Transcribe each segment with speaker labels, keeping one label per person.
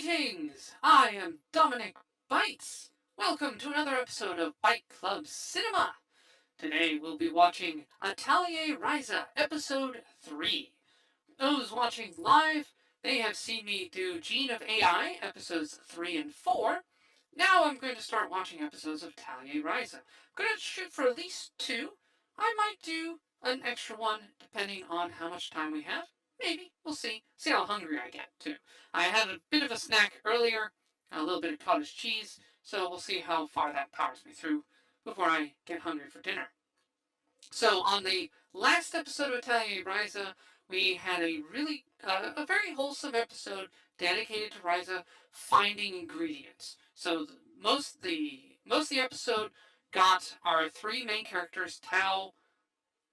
Speaker 1: Greetings! I am Dominic Bytes. Welcome to another episode of Byte Club Cinema. Today we'll be watching Atelier Ryza, episode 3. Those watching live, they have seen me do Gene of AI, episodes 3 and 4. Now I'm going to start watching episodes of Atelier Ryza. I'm going to shoot for at least 2. I might do an extra one depending on how much time we have. Maybe. We'll see. See how hungry I get, too. I had a bit of a snack earlier, a little bit of cottage cheese, so we'll see how far that powers me through before I get hungry for dinner. So on the last episode of Atelier Ryza, we had a very wholesome episode dedicated to Ryza finding ingredients. So most of the episode got our 3 main characters, Tao,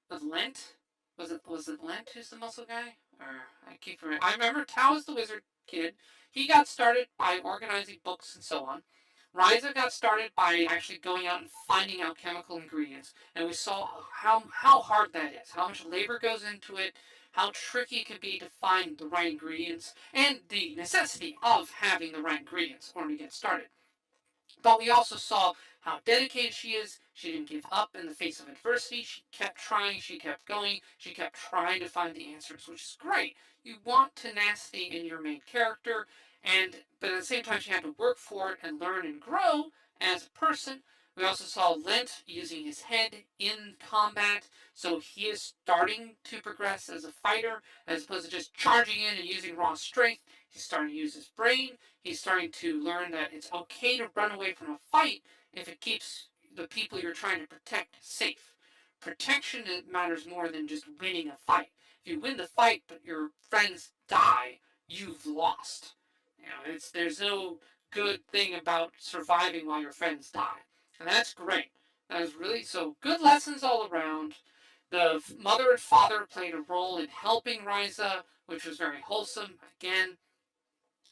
Speaker 1: Lent. Was it Lent who's the muscle guy? Or I keep forgetting. I remember Tao is the wizard kid. He got started by organizing books and so on. Ryza got started by actually going out and finding out chemical ingredients, and we saw how hard that is, how much labor goes into it, how tricky it can be to find the right ingredients, and the necessity of having the right ingredients in order to get started. But we also saw how dedicated she is. She didn't give up in the face of adversity. She kept trying. She kept going. She kept trying to find the answers, which is great. You want tenacity in your main character, but at the same time, she had to work for it and learn and grow as a person. We also saw Lent using his head in combat, so he is starting to progress as a fighter as opposed to just charging in and using raw strength. He's starting to use his brain. He's starting to learn that it's okay to run away from a fight if it keeps the people you're trying to protect safe. Protection matters more than just winning a fight. If you win the fight but your friends die, you've lost. There's no good thing about surviving while your friends die, and that's great. That is really so good lessons all around. The mother and father played a role in helping Ryza, which was very wholesome. Again,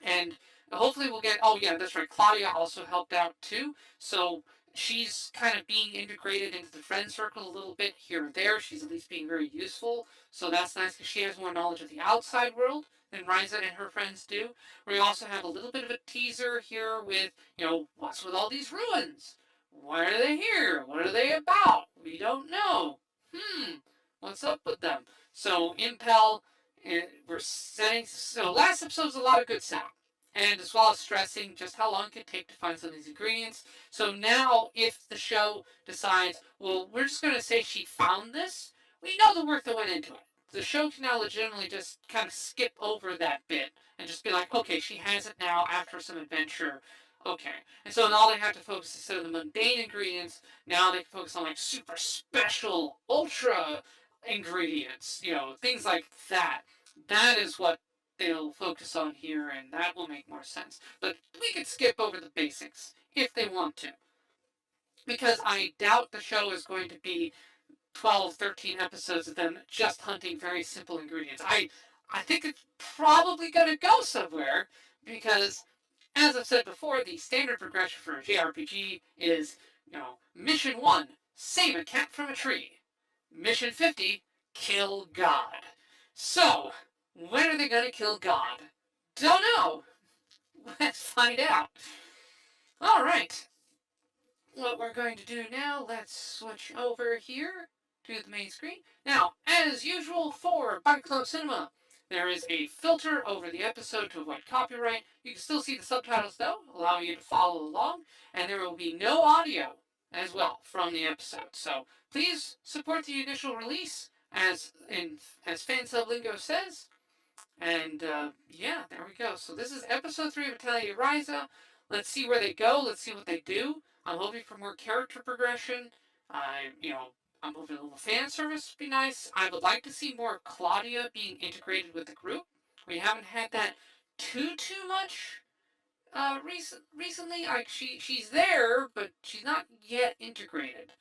Speaker 1: and hopefully we'll get, oh yeah, that's right, Claudia also helped out too. So she's kind of being integrated into the friend circle a little bit here and there. She's at least being very useful. So that's nice because she has more knowledge of the outside world than Ryza and her friends do. We also have a little bit of a teaser here with, what's with all these ruins? Why are they here? What are they about? We don't know. What's up with them? So Impel, we're setting. So last episode was a lot of good setup, and as well as stressing just how long it could take to find some of these ingredients. So now, if the show decides, well, we're just going to say she found this, we know the work that went into it. The show can now legitimately just kind of skip over that bit and just be like, okay, she has it now after some adventure. Okay. And so now they have to focus instead of the mundane ingredients, now they can focus on like super special, ultra ingredients, things like that. That is what they'll focus on here, and that will make more sense. But we could skip over the basics if they want to, because I doubt the show is going to be 12, 13 episodes of them just hunting very simple ingredients. I think it's probably going to go somewhere, because, as I've said before, the standard progression for a JRPG is, Mission 1, save a cat from a tree. Mission 50, kill God. So, when are they going to kill God? Don't know. Let's find out. Alright. What we're going to do now, let's switch over here to the main screen. Now, as usual for Byte Club Cinema, there is a filter over the episode to avoid copyright. You can still see the subtitles though, allowing you to follow along, and there will be no audio as well from the episode. So please support the initial release, as Fansub Lingo says. And yeah, there we go. So this is episode 3 of Atelier Ryza. Let's see where they go. Let's see what they do. I'm hoping for more character progression. I'm hoping a little fan service would be nice. I would like to see more Claudia being integrated with the group. We haven't had that too much recently. Like she's there, but she's not yet integrated.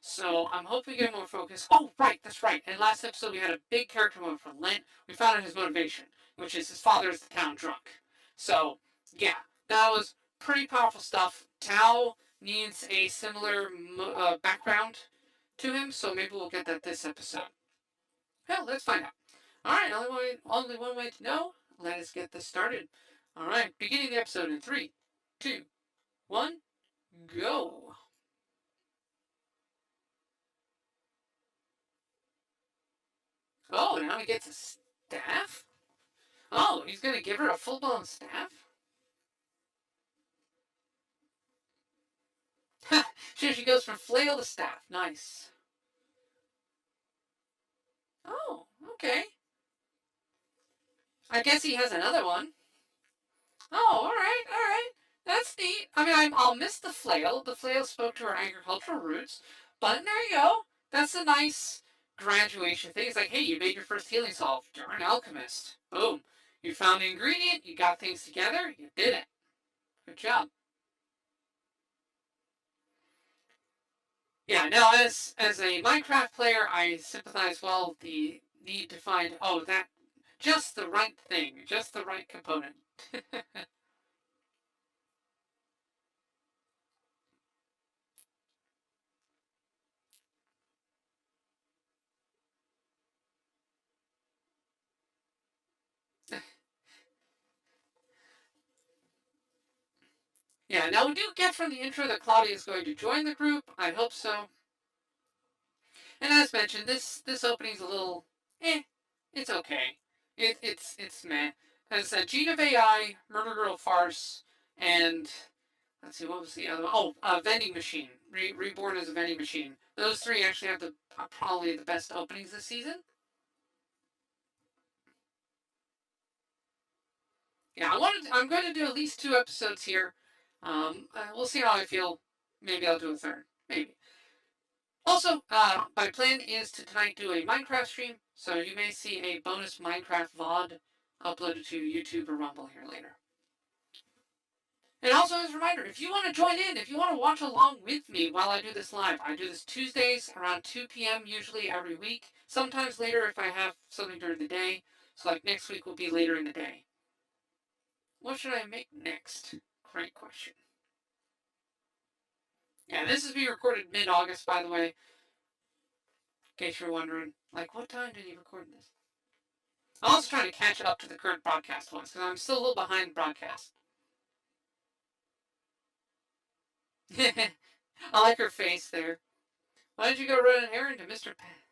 Speaker 1: So I'm hoping we get more focus. Oh, right, that's right. In last episode, we had a big character moment for Lent. We found out his motivation, which is his father is the town drunk. So yeah, that was pretty powerful stuff. Tao needs a similar background to him, so maybe we'll get that this episode. Hell, let's find out. Alright, only one way to know. Let us get this started. Alright, beginning the episode in 3, 2, 1, go! Oh, now he gets a staff? Oh, he's gonna give her a full-blown staff? Ha! Sure, she goes from flail to staff. Nice. Oh, okay. I guess he has another one. Oh, alright. That's neat. I mean, I'll miss the flail. The flail spoke to our agricultural roots. But there you go. That's a nice graduation thing. It's like, hey, you made your first healing salve. You're an alchemist. Boom. You found the ingredient. You got things together. You did it. Good job. Yeah, now as a Minecraft player, I sympathize well with the need to find, oh, that, just the right thing, just the right component. Yeah, now we do get from the intro that Claudia is going to join the group. I hope so. And as mentioned, this opening's a little, it's okay. It's meh. As Gene of AI, Murder Girl Farce, and let's see, what was the other one? Oh, Vending Machine, Reborn as a Vending Machine. Those three actually have the probably the best openings this season. Yeah, I'm going to do at least 2 episodes here. We'll see how I feel. Maybe I'll do a third. Maybe. Also, my plan is to tonight do a Minecraft stream, so you may see a bonus Minecraft VOD uploaded to YouTube or Rumble here later. And also, as a reminder, if you want to join in, if you want to watch along with me while I do this live, I do this Tuesdays around 2 p.m. usually every week. Sometimes later if I have something during the day. So, like next week will be later in the day. What should I make next? Great question. Yeah, this is being recorded mid-August, by the way, in case you're wondering. Like, what time did he record this? I'm also trying to catch up to the current broadcast ones, because I'm still a little behind broadcast. I like her face there. Why did you go run an errand to Mr. Pan?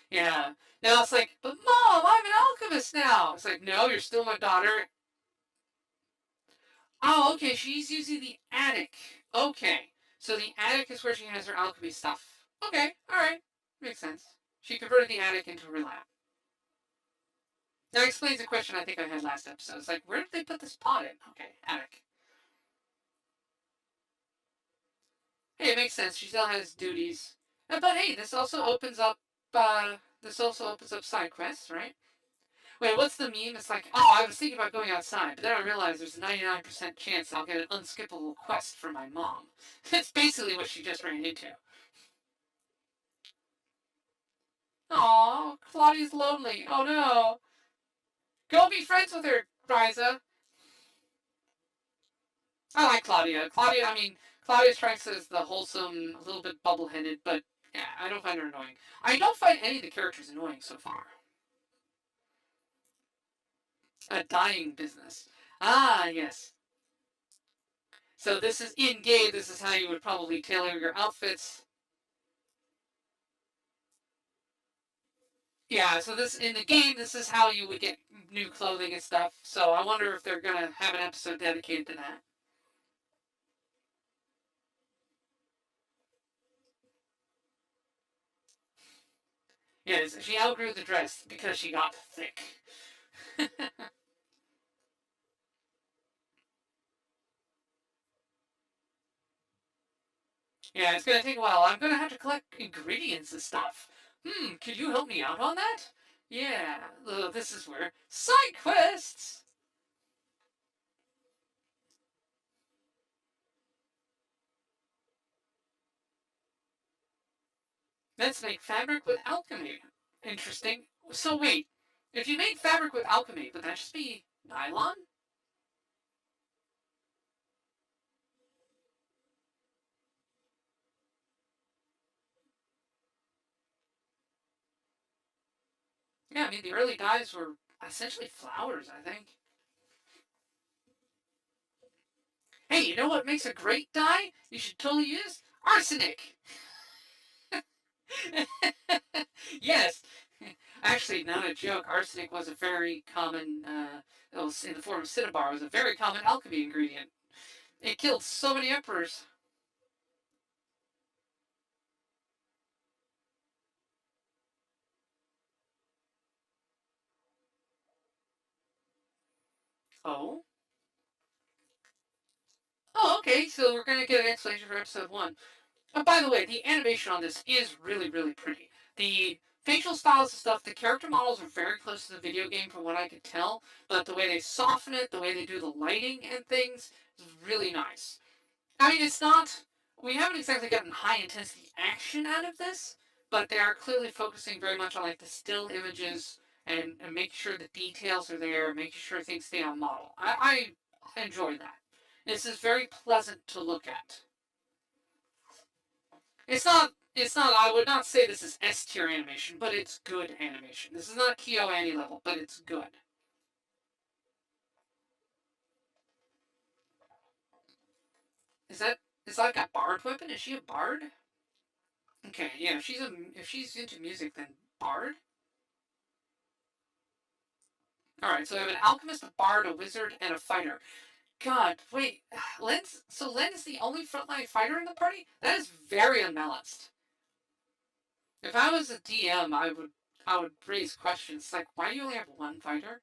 Speaker 1: Yeah. Now it's like, but Mom, I'm an alchemist now. It's like, no, you're still my daughter. Oh, okay, she's using the attic. Okay. So the attic is where she has her alchemy stuff. Okay, alright. Makes sense. She converted the attic into her lab. That explains a question I think I had last episode. It's like, where did they put this pot in? Okay, attic. Hey, it makes sense. She still has duties. But hey, this also opens up side quests, right? Wait, what's the meme? It's like, oh, I was thinking about going outside, but then I realized there's a 99% chance I'll get an unskippable quest from my mom. That's basically what she just ran into. Aw, Claudia's lonely. Oh no. Go be friends with her, Ryza. I like Claudia. Claudia strikes as the wholesome, a little bit bubble-headed, but yeah, I don't find her annoying. I don't find any of the characters annoying so far. A dying business. Ah, yes. So this is in-game, this is how you would probably tailor your outfits. Yeah, so this in the game, this is how you would get new clothing and stuff. So I wonder if they're gonna have an episode dedicated to that. Yes, she outgrew the dress because she got thick. Yeah, it's gonna take a while. I'm gonna have to collect ingredients and stuff. Could you help me out on that? Yeah, this is where side quests. Let's make fabric with alchemy. Interesting. So wait, if you made fabric with alchemy, would that just be nylon? Yeah, I mean the early dyes were essentially flowers, I think. Hey, you know what makes a great dye? You should totally use arsenic. Yes. Actually, not a joke. Arsenic was a very common, it was in the form of cinnabar, was a very common alchemy ingredient. It killed so many emperors. Oh? Oh, okay, so we're gonna get an explanation for episode 1. By the way, the animation on this is really, really pretty. The facial styles and stuff, the character models are very close to the video game from what I could tell, but the way they soften it, the way they do the lighting and things is really nice. I mean, it's not. We haven't exactly gotten high intensity action out of this, but they are clearly focusing very much on like the still images and making sure the details are there, making sure things stay on model. I enjoy that. This is very pleasant to look at. It's not. It's not. I would not say this is S tier animation, but it's good animation. This is not Kyo Annie level, but it's good. Is that is that like a bard weapon? Is she a bard? Okay, yeah. If she's into music, then bard. All right. So we have an alchemist, a bard, a wizard, and a fighter. God, wait. Lent is the only frontline fighter in the party. That is very unbalanced. If I was a DM, I would raise questions like, why do you only have one fighter?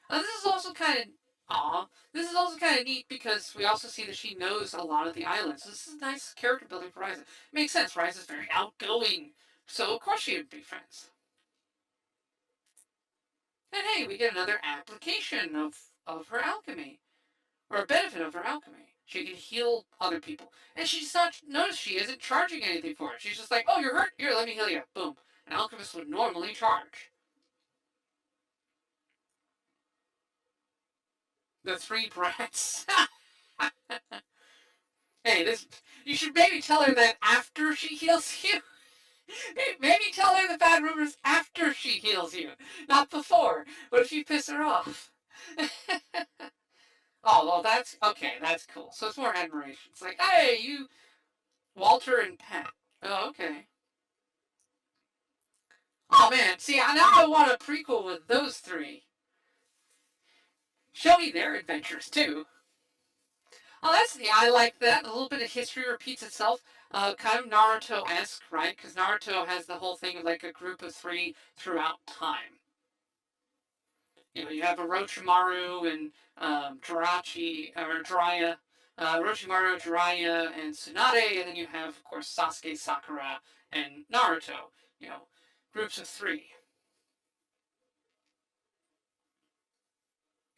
Speaker 1: This is also kind of This is also kind of neat because we also see that she knows a lot of the islands. This is nice character building for Ryza. Makes sense. Ryza's very outgoing, so of course she would be friends. And hey, we get another application of her alchemy, or a benefit of her alchemy. She can heal other people, and she's not. Notice she isn't charging anything for it. She's just like, oh, you're hurt. Here, let me heal you. Boom. An alchemist would normally charge. The three brats. Hey, this. You should maybe tell her that after she heals you. Maybe tell her the bad rumors after she heals you, not before. What if you piss her off? Oh, well, that's okay. That's cool. So it's more admiration. It's like, hey, you, Walter and Pat. Oh, okay. Oh man, see, now I want a prequel with those three. Show me their adventures too. Oh, that's the I like that. A little bit of history repeats itself. Kind of Naruto-esque, right? Because Naruto has the whole thing of like a group of three throughout time. You have Orochimaru and Jirachi or Jiraiya, Orochimaru, Jiraiya, and Tsunade, and then you have, of course, Sasuke, Sakura, and Naruto. You know, groups of three.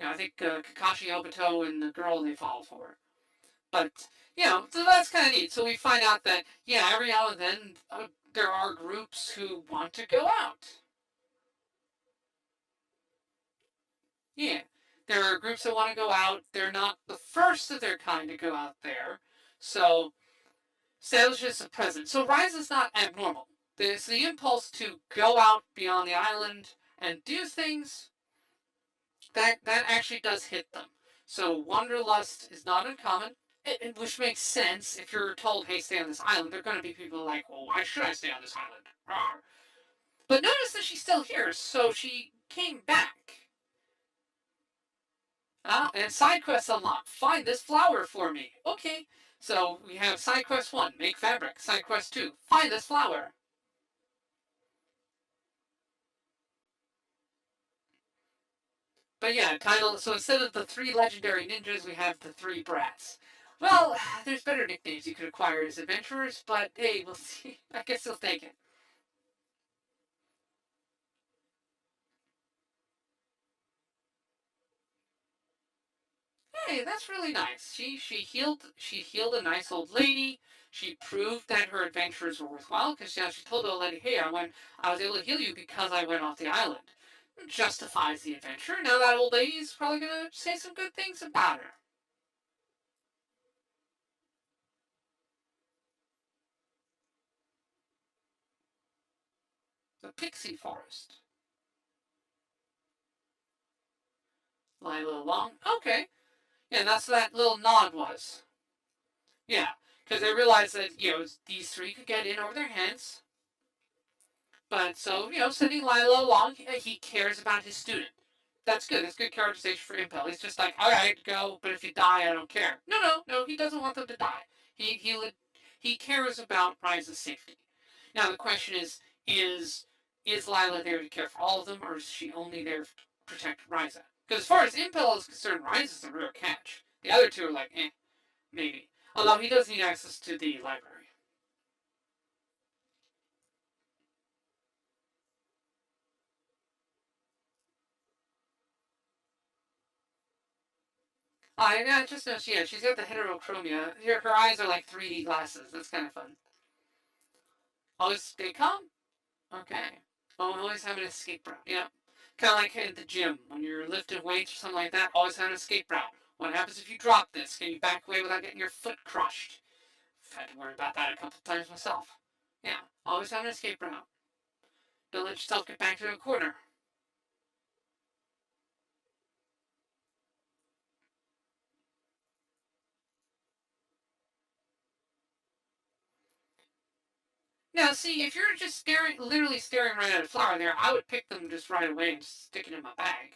Speaker 1: I think Kakashi, Obito, and the girl they fall for. But so that's kind of neat. So we find out that every now and then there are groups who want to go out. Yeah, there are groups that want to go out. They're not the first of their kind to go out there. So establishes a presence. So Rise is not abnormal. There's the impulse to go out beyond the island and do things that actually does hit them. So wanderlust is not uncommon, which makes sense. If you're told, "Hey, stay on this island," there are going to be people like, "Well, why should I stay on this island?" Rawr. But notice that she's still here, so she came back. And side quest unlocked. Find this flower for me. Okay. So we have side quest 1, make fabric. Side quest 2, find this flower. But yeah, title. So instead of the 3 legendary ninjas, we have the 3 brats. Well, there's better nicknames you could acquire as adventurers, but hey, we'll see. I guess they'll take it. Hey, that's really nice. She healed a nice old lady. She proved that her adventures were worthwhile because she told the old lady, "Hey, I was able to heal you because I went off the island." It justifies the adventure. Now that old lady is probably gonna say some good things about her. The pixie forest. Lie a little long. Okay. Yeah, and that's what that little nod was. Yeah, because they realized that, these three could get in over their heads. But so, sending Lila along, he cares about his student. That's good. That's good characterization for Impel. He's just like, all right, go, but if you die, I don't care. No, he doesn't want them to die. He cares about Ryza's safety. Now the question is Lila there to care for all of them, or is she only there to protect Ryza? Because as far as Impel is concerned, Ryza's the real catch. The other two are like, maybe. Although he does need access to the library. I just noticed, yeah, she's got the heterochromia. Her eyes are like 3D glasses. That's kind of fun. Always stay calm? Okay. Oh, always have an escape route. Yeah. Kind of like at the gym when you're lifting weights or something like that. Always have an escape route. What happens if you drop this? Can you back away without getting your foot crushed? I've had to worry about that a couple of times myself. Yeah. Always have an escape route. Don't let yourself get back to a corner. Now, see, if you're just literally staring right at a flower there, I would pick them just right away and just stick it in my bag.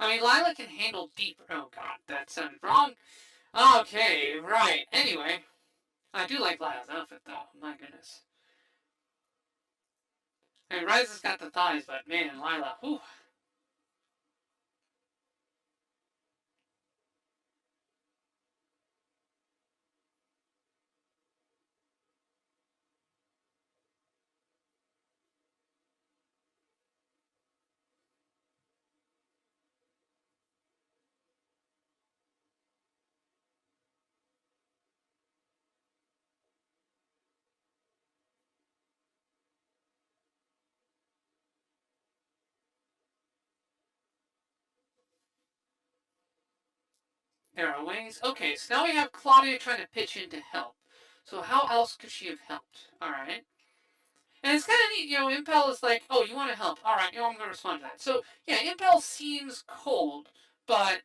Speaker 1: I mean, Lila can handle deeper. Oh god, that sounded wrong. Okay, right. Anyway, I do like Lila's outfit though. My goodness. I mean, Ryza's got the thighs, but man, Lila, whew. There are ways. Okay, so now we have Claudia trying to pitch in to help. So how else could she have helped? All right. And it's kind of neat, Impel is like, oh, you want to help. All right, I'm going to respond to that. So, yeah, Impel seems cold, but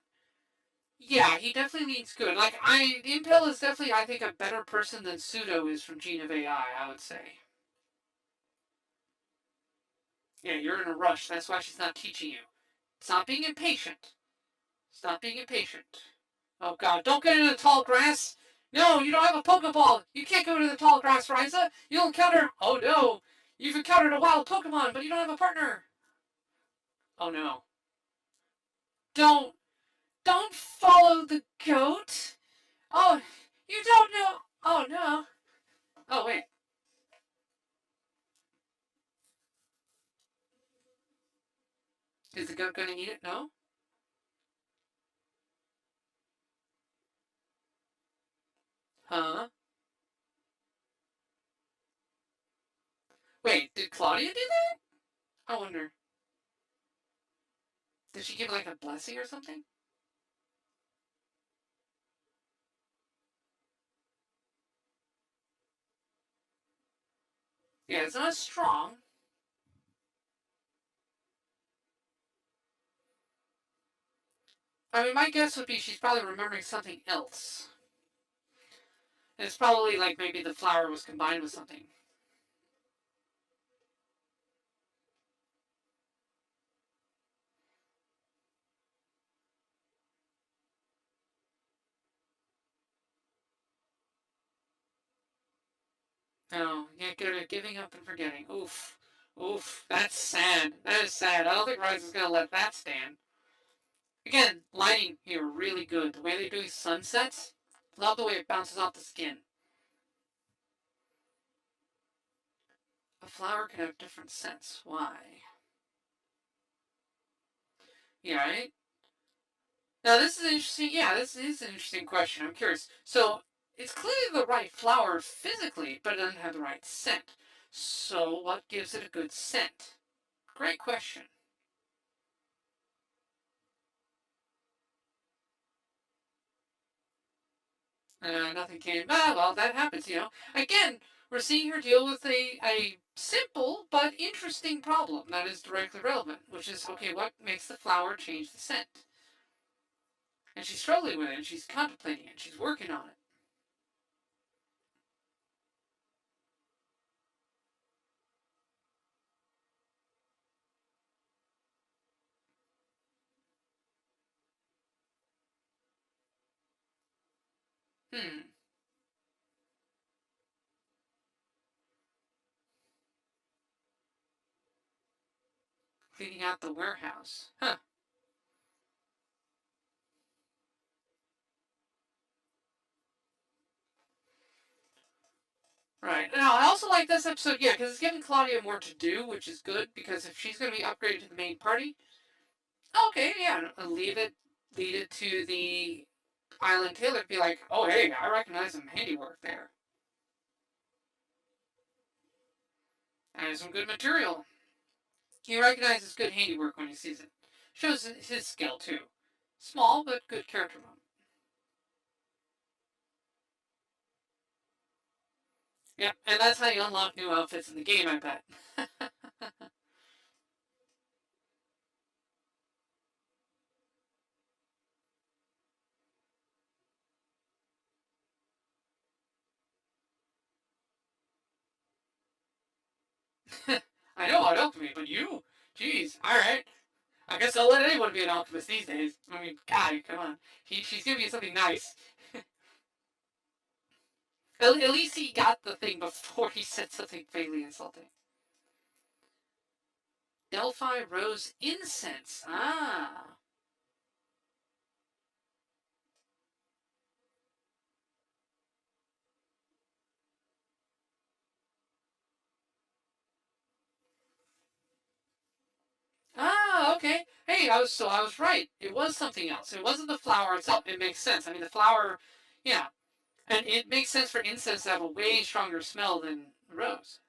Speaker 1: yeah, he definitely needs good. Impel is definitely, I think, a better person than Pseudo is from Gene of AI, I would say. Yeah, you're in a rush. That's why she's not teaching you. Stop being impatient. Stop being impatient. Oh god, don't get into the tall grass. No, you don't have a Pokeball. You can't go to the tall grass, Ryza. You'll encounter. Oh no, you've encountered a wild Pokemon, but you don't have a partner. Oh no. Don't, don't follow the goat. Oh, you don't know. Oh no. Oh wait. Is the goat gonna eat it? No. Huh? Wait, did Claudia do that? I wonder. Did she give like a blessing or something? Yeah, it's not strong. I mean, my guess would be she's probably remembering something else. And it's probably like maybe the flower was combined with something. No, yeah, good at giving up and forgetting. Oof. Oof. That's sad. That is sad. I don't think Rise is going to let that stand. Again, lighting here really good. The way they're doing sunsets, love the way it bounces off the skin. A flower can have different scents. Why? Yeah, right? Now, this is interesting. Yeah, this is an interesting question. I'm curious. So, it's clearly the right flower physically, but it doesn't have the right scent. So, what gives it a good scent? Great question. Nothing came. Ah, well, that happens. Again, we're seeing her deal with a simple but interesting problem that is directly relevant, which is, okay, what makes the flower change the scent? And she's struggling with it, and she's contemplating it, she's working on it. Hmm. Cleaning out the warehouse. Huh. Right. Now, I also like this episode, yeah, because it's giving Claudia more to do, which is good, because if she's going to be upgraded to the main party, okay, yeah, lead it to the Island Tailor to be like, oh, hey, I recognize some handiwork there. And some good material. He recognizes good handiwork when he sees it. Shows his skill, too. Small, but good character moment. Yep, and that's how you unlock new outfits in the game, I bet. I know about alchemy, but you? Jeez, alright. I guess I'll let anyone be an alchemist these days. I mean, God, come on. She's giving you something nice. At least he got the thing before he said something vaguely insulting. Delphi Rose Incense. Ah. Ah, okay. Hey, I was right. It was something else. It wasn't the flower itself. It makes sense. I mean, the flower, yeah, and it makes sense for incense to have a way stronger smell than rose.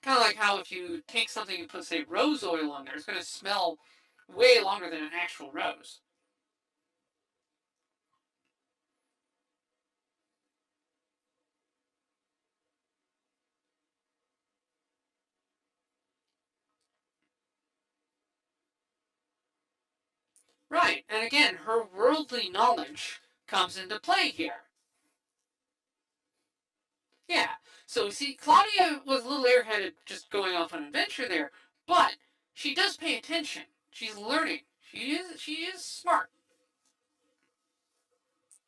Speaker 1: Kind of like how if you take something and put, say, rose oil on there, it's going to smell way longer than an actual rose. Right, and again, her worldly knowledge comes into play here. Yeah, so see, Claudia was a little airheaded just going off on an adventure there, but she does pay attention. She's learning. She is smart.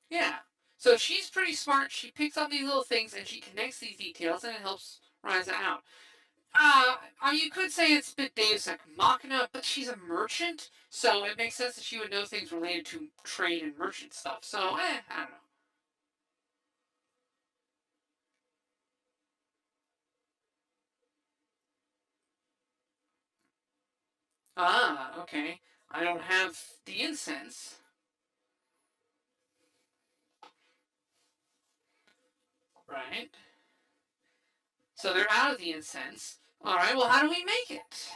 Speaker 1: Yeah. So she's pretty smart. She picks up these little things and she connects these details and it helps Ryza out. I mean, you could say it's a bit Deus Ex Machina, but she's a merchant, so it makes sense that she would know things related to trade and merchant stuff. So, I don't know. Ah, okay. I don't have the incense. Right. So they're out of the incense. All right, well, how do we make it?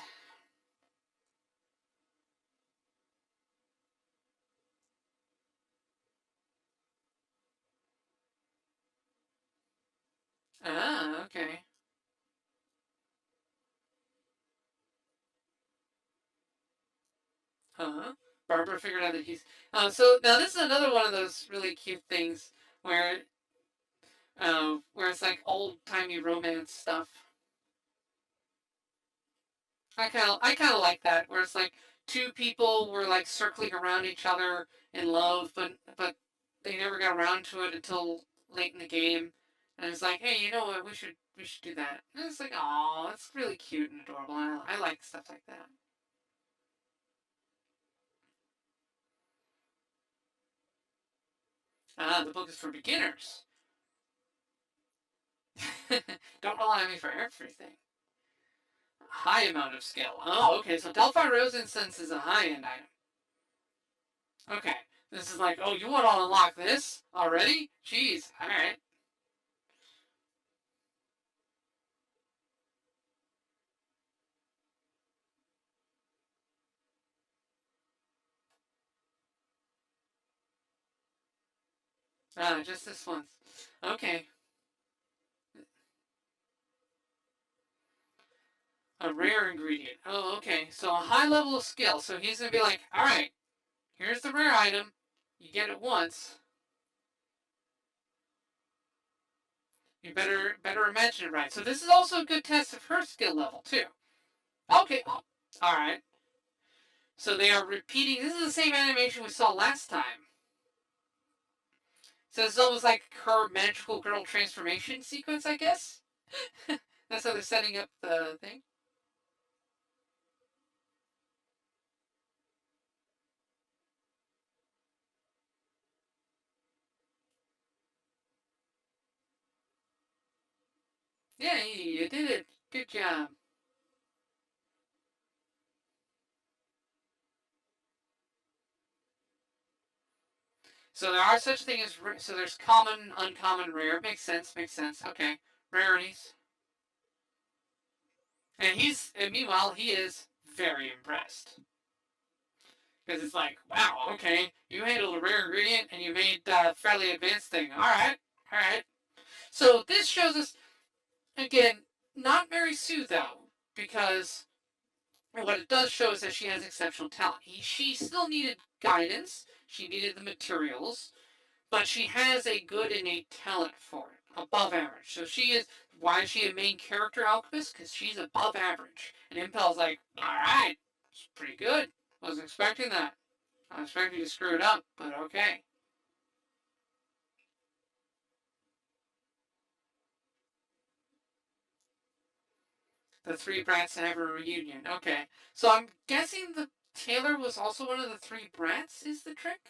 Speaker 1: Ah, okay. Huh? Barbara figured out that he's. So now this is another one of those really cute things where, where it's like old timey romance stuff. I kind of like that, where it's like two people were like circling around each other in love, but they never got around to it until late in the game, and it's like, hey, you know what? We should do that. And it's like, oh, it's really cute and adorable. I like stuff like that. Ah, the book is for beginners. Don't rely on me for everything. High amount of skill. Oh, okay. So Delphi Rose Incense is a high end item. Okay. This is like, oh, you want to unlock this already? Jeez. All right. Just this once. Okay. A rare ingredient. Oh, okay. So a high level of skill. So he's gonna be like, all right, here's the rare item. You get it once. You better imagine it right. So this is also a good test of her skill level too. Okay. All right. So they are repeating. This is the same animation we saw last time. So it's almost like her magical girl transformation sequence, I guess. That's how they're setting up the thing. Yeah, you did it. Good job. So there are such things as so there's common, uncommon, rare. Makes sense. Makes sense. Okay, rarities. And meanwhile he is very impressed because it's like, wow, okay, you handled a rare ingredient and you made a fairly advanced thing. All right. So this shows us again, not Mary Sue though, because what it does show is that she has exceptional talent. She still needed guidance. She needed the materials, but she has a good innate talent for it, above average. So she is. Why is she a main character alchemist? Because she's above average. And Impel's like, all right, it's pretty good. Wasn't expecting that. I was expecting you to screw it up, but okay. The three brats have a reunion. Okay, so I'm guessing the Taylor was also one of the three brats. Is the trick?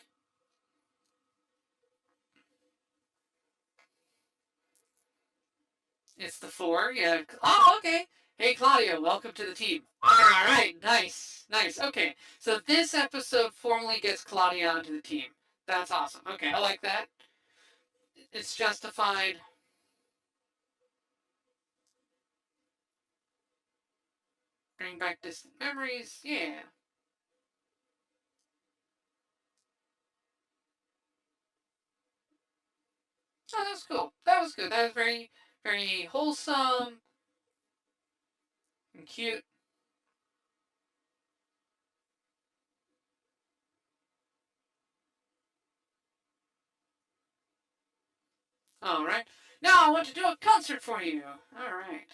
Speaker 1: It's the four. Yeah. Oh, okay. Hey, Claudia, welcome to the team. All right, nice, nice. Okay, so this episode formally gets Claudia onto the team. That's awesome. Okay, I like that. It's justified. Bring back distant memories. Yeah. Oh, that's cool. That was good. That was very, very wholesome and cute. All right. Now I want to do a concert for you. All right.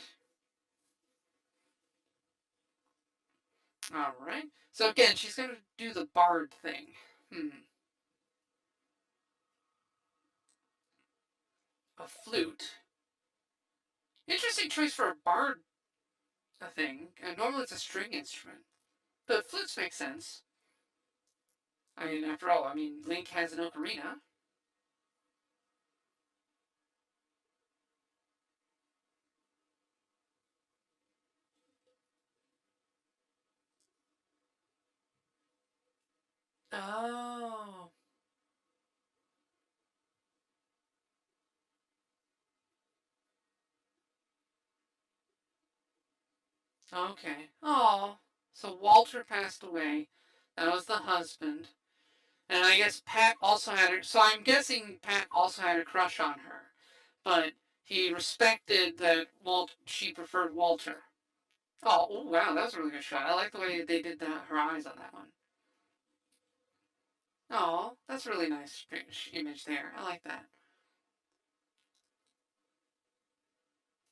Speaker 1: All right. So again, she's going to do the bard thing. A flute. Interesting choice for a bard thing. Normally it's a string instrument, but flutes make sense. I mean, after all, Link has an ocarina. Oh. Okay. Oh. So Walter passed away. That was the husband. And I guess Pat also had her. So I'm guessing Pat also had a crush on her. But he respected that she preferred Walter. Oh, wow, that was a really good shot. I like the way they did her eyes on that one. Oh, that's a really nice image there. I like that.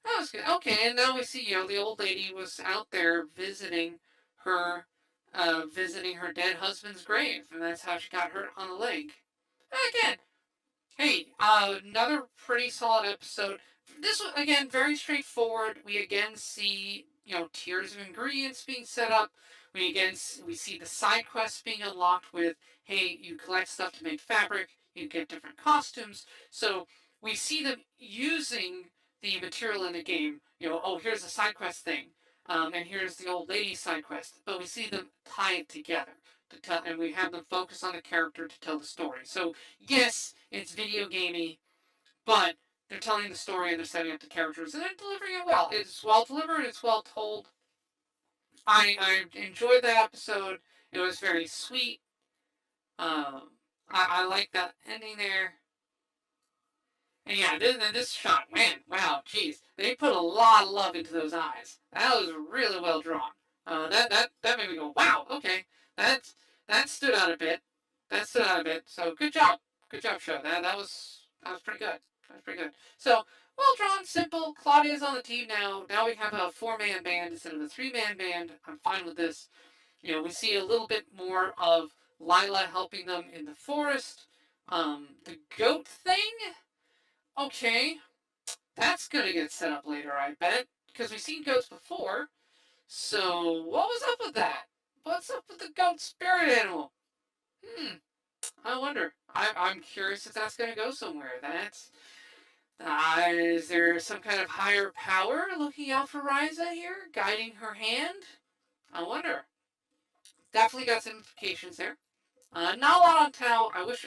Speaker 1: That was good. Okay, and now we see, the old lady was out there her, visiting her dead husband's grave, and that's how she got hurt on the leg. Again, hey, another pretty solid episode. This was again very straightforward. We again see tiers of ingredients being set up. We see the side quests being unlocked with hey, you collect stuff to make fabric, you get different costumes. So we see them using the material in the game. Oh, here's a side quest thing, and here's the old lady side quest. But we see them tie it together to tell, and we have them focus on the character to tell the story. So yes, it's video gamey, but they're telling the story and they're setting up the characters and they're delivering it well. It's well delivered. It's well told. I enjoyed that episode. It was very sweet. I like that ending there. And yeah, this shot, man, wow, jeez, they put a lot of love into those eyes. That was really well drawn. That made me go, wow, okay, that that stood out a bit. That stood out a bit. So good job, show. That was pretty good. That was pretty good. So well drawn, simple. Claudia's on the team now. Now we have a 4-man band instead of a 3-man band. I'm fine with this. We see a little bit more of Lila helping them in the forest. The goat thing, okay, that's gonna get set up later, I bet, because we've seen goats before. So what was up with that? What's up with the goat spirit animal? I wonder. I'm curious if that's gonna go somewhere. Is there some kind of higher power looking out for Ryza here, guiding her hand? I wonder. Definitely got some implications there. Not a lot on Tao. I was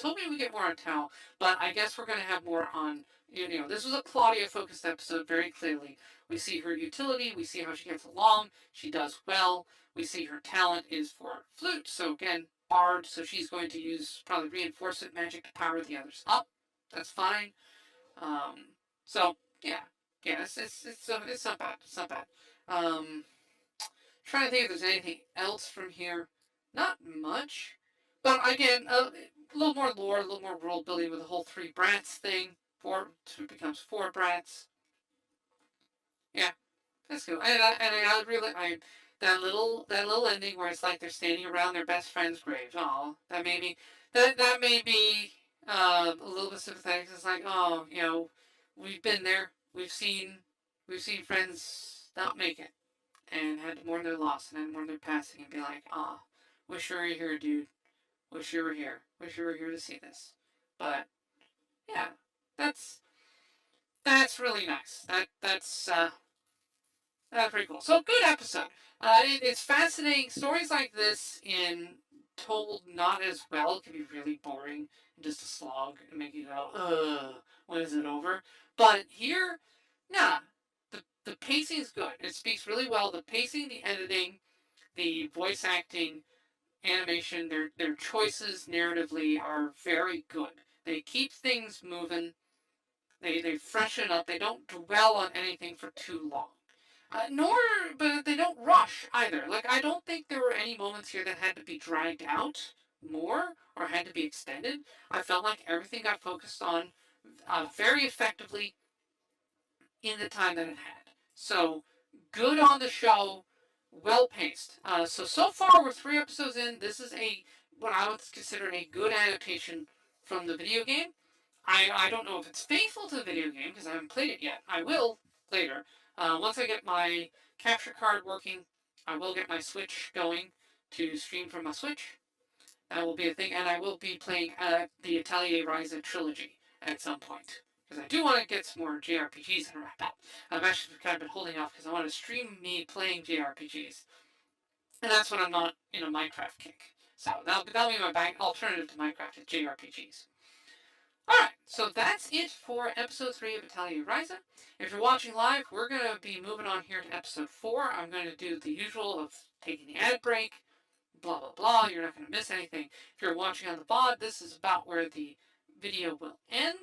Speaker 1: hoping we get more on Tao, but I guess we're going to have more on, this was a Claudia-focused episode very clearly. We see her utility. We see how she gets along. She does well. We see her talent is for flute. So again, bard. So she's going to use probably reinforcement magic to power the others up. That's fine. So yeah, it's not bad. It's not bad. Trying to think if there's anything else from here. Not much. But again, a little more lore, a little more world building with the whole 3 brats thing. 4 becomes 4 brats. Yeah, that's cool. And I really that little ending where it's like they're standing around their best friend's grave. Oh, that made me a little bit sympathetic. It's like, oh, we've been there. We've seen friends not make it and had to mourn their loss and had to mourn their passing and be like, ah, wish you were here, dude. Wish you were here. Wish you were here to see this. But yeah, that's really nice. That's pretty cool. So good episode. It's fascinating. Stories like this told not as well can be really boring and just a slog and make you go, when is it over? But here, nah. The pacing is good. It speaks really well. The pacing, the editing, the voice acting, animation, their choices narratively are very good. They keep things moving. They freshen up. They don't dwell on anything for too long. But they don't rush either. Like, I don't think there were any moments here that had to be dragged out more or had to be extended. I felt like everything got focused on very effectively in the time that it had. So, good on the show, well paced. So far we're 3 episodes in. This is what I would consider a good adaptation from the video game. I don't know if it's faithful to the video game because I haven't played it yet. I will later. Once I get my capture card working, I will get my Switch going to stream from my Switch. That will be a thing, and I will be playing the Atelier Ryza trilogy at some point. Because I do want to get some more JRPGs in a wrap up. I've actually kind of been holding off because I want to stream me playing JRPGs. And that's when I'm not in a Minecraft kick. So that'll be my bank alternative to Minecraft is JRPGs. Alright, so that's it for episode 3 of Atelier Ryza. If you're watching live, we're going to be moving on here to episode 4. I'm going to do the usual of taking the ad break, blah, blah, blah. You're not going to miss anything. If you're watching on the VOD, this is about where the video will end.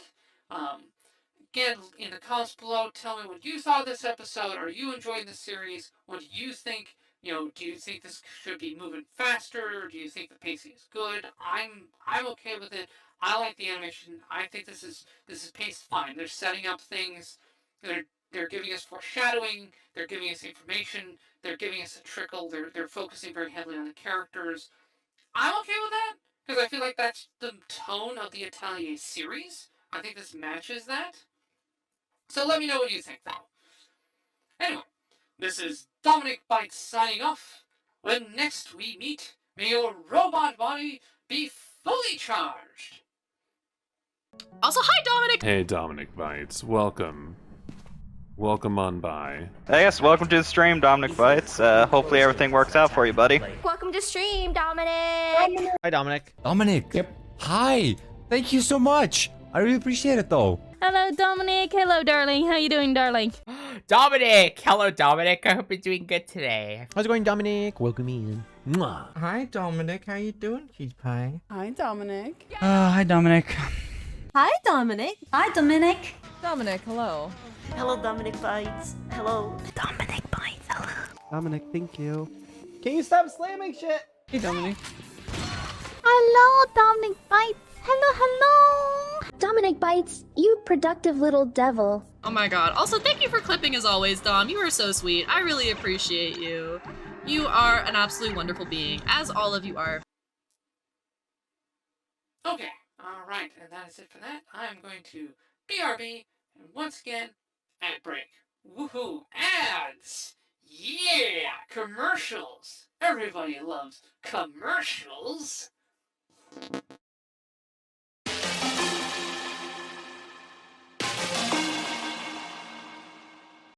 Speaker 1: Again, in the comments below, tell me what you thought of this episode. Are you enjoying the series? What do you think? Do you think this should be moving faster? Do you think the pacing is good? I'm okay with it. I like the animation. I think this is paced fine. They're setting up things. They're giving us foreshadowing. They're giving us information. They're giving us a trickle. They're focusing very heavily on the characters. I'm okay with that because I feel like that's the tone of the Atelier series. I think this matches that. So let me know what you think, though. Anyway, this is Dominic Bytes signing off. When next we meet, may your robot body be fully charged.
Speaker 2: Also, hi, Dominic!
Speaker 3: Hey, Dominic Bytes. Welcome. Welcome on by.
Speaker 4: Yes, welcome to the stream, Dominic Bytes. Hopefully everything works out for you, buddy.
Speaker 5: Welcome to stream, Dominic!
Speaker 6: Hi, Dominic.
Speaker 7: Dominic. Yep. Hi. Thank you so much. I really appreciate it, though.
Speaker 8: Hello, Dominic. Hello, darling. How you doing, darling?
Speaker 6: Dominic! Hello, Dominic. I hope you're doing good today.
Speaker 7: How's it going, Dominic? Welcome in. Mwah.
Speaker 9: Hi, Dominic. How you doing, cutie pie?
Speaker 10: Hi, Dominic.
Speaker 9: Hi, Dominic. Hi, Dominic.
Speaker 10: Hi, Dominic.
Speaker 9: Dominic, hello.
Speaker 10: Hello, Dominic Bytes. Hello. Dominic Bytes, hello.
Speaker 11: Dominic, thank you.
Speaker 12: Can you stop slamming shit? Hey, Dominic.
Speaker 8: Hello, Dominic Bytes. Hello.
Speaker 5: Dominic Bytes, you productive little devil.
Speaker 2: Oh my god. Also, thank you for clipping as always, Dom. You are so sweet. I really appreciate you. You are an absolutely wonderful being, as all of you are.
Speaker 1: Okay, alright, and that is it for that. I'm going to BRB, and once again, ad break. Woohoo! Ads! Yeah! Commercials! Everybody loves commercials!